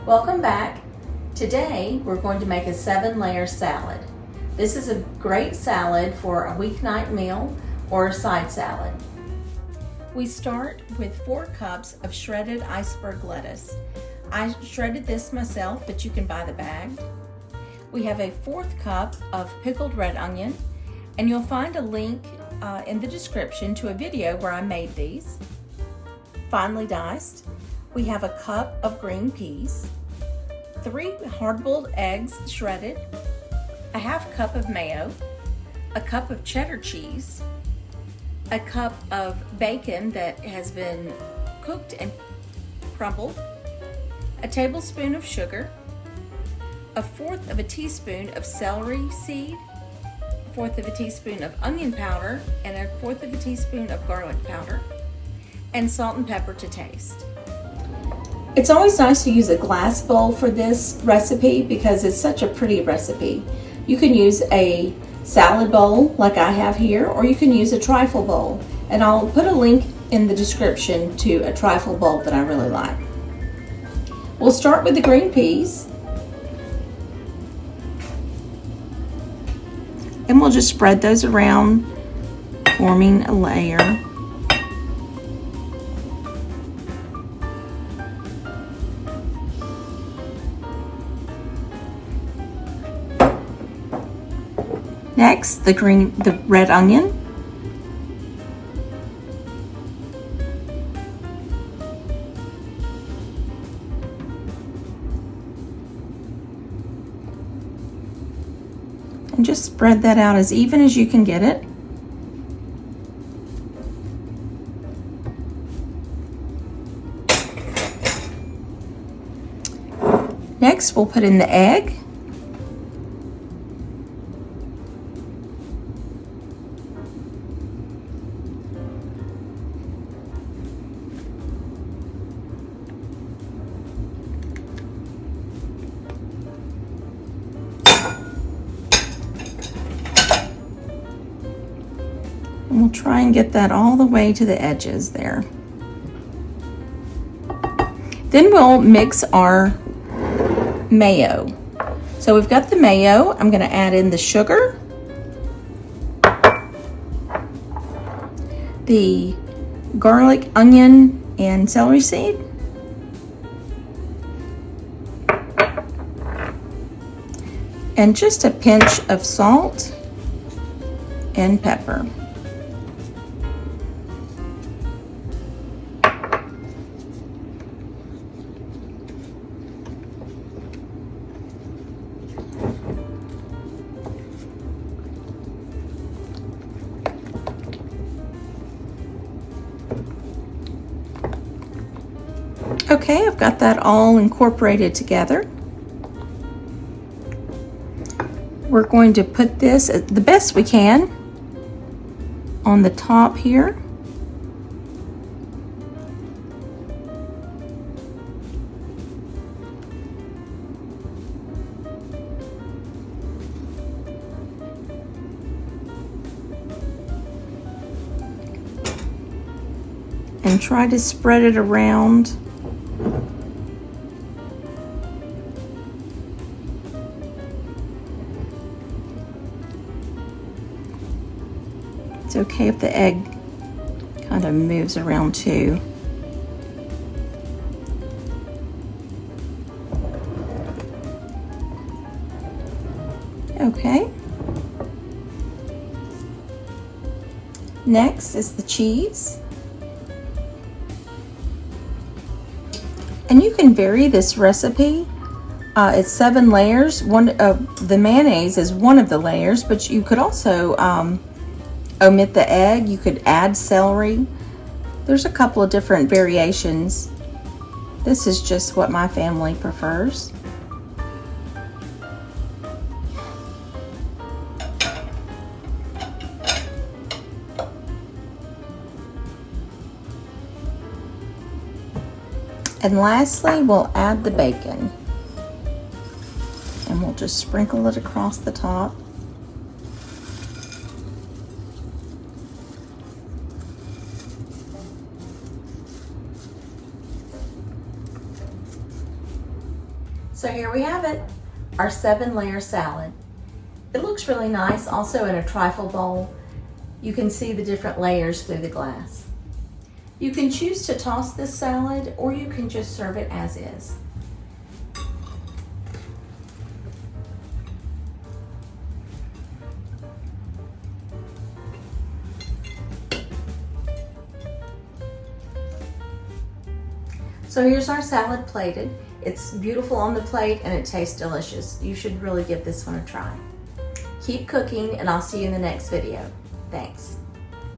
Welcome back. Today we're going to make a 7-layer salad. This is a great salad for a weeknight meal or a side salad. We start with 4 cups of shredded iceberg lettuce. I shredded this myself, but you can buy the bag. We have a 1/4 cup of pickled red onion, and you'll find a link in the description to a video where I made these. Finely diced. We have a cup of green peas, 3 hard-boiled eggs shredded, a 1/2 cup of mayo, a cup of cheddar cheese, a cup of bacon that has been cooked and crumbled, a tablespoon of sugar, 1/4 teaspoon of celery seed, 1/4 teaspoon of onion powder, and 1/4 teaspoon of garlic powder, and salt and pepper to taste. It's always nice to use a glass bowl for this recipe because it's such a pretty recipe. You can use a salad bowl like I have here, or you can use a trifle bowl. And I'll put a link in the description to a trifle bowl that I really like. We'll start with the green peas. And we'll just spread those around, forming a layer. Next, the red onion. And just spread that out as even as you can get it. Next, we'll put in the egg. And we'll try and get that all the way to the edges there. Then we'll mix our mayo. So we've got the mayo. I'm going to add in the sugar, the garlic, onion, and celery seed, and just a pinch of salt and pepper. Okay, I've got that all incorporated together. We're going to put this the best we can on the top here. And try to spread it around. It's okay if the egg kind of moves around too. Okay. Next is the cheese. And you can vary this recipe. It's 7 layers. The mayonnaise is one of the layers, but you could also omit the egg. You could add celery. There's a couple of different variations. This is just what my family prefers. And lastly, we'll add the bacon. And we'll just sprinkle it across the top. So here we have it, our 7-layer salad. It looks really nice also in a trifle bowl. You can see the different layers through the glass. You can choose to toss this salad or you can just serve it as is. So here's our salad plated. It's beautiful on the plate and it tastes delicious. You should really give this one a try. Keep cooking and I'll see you in the next video. Thanks.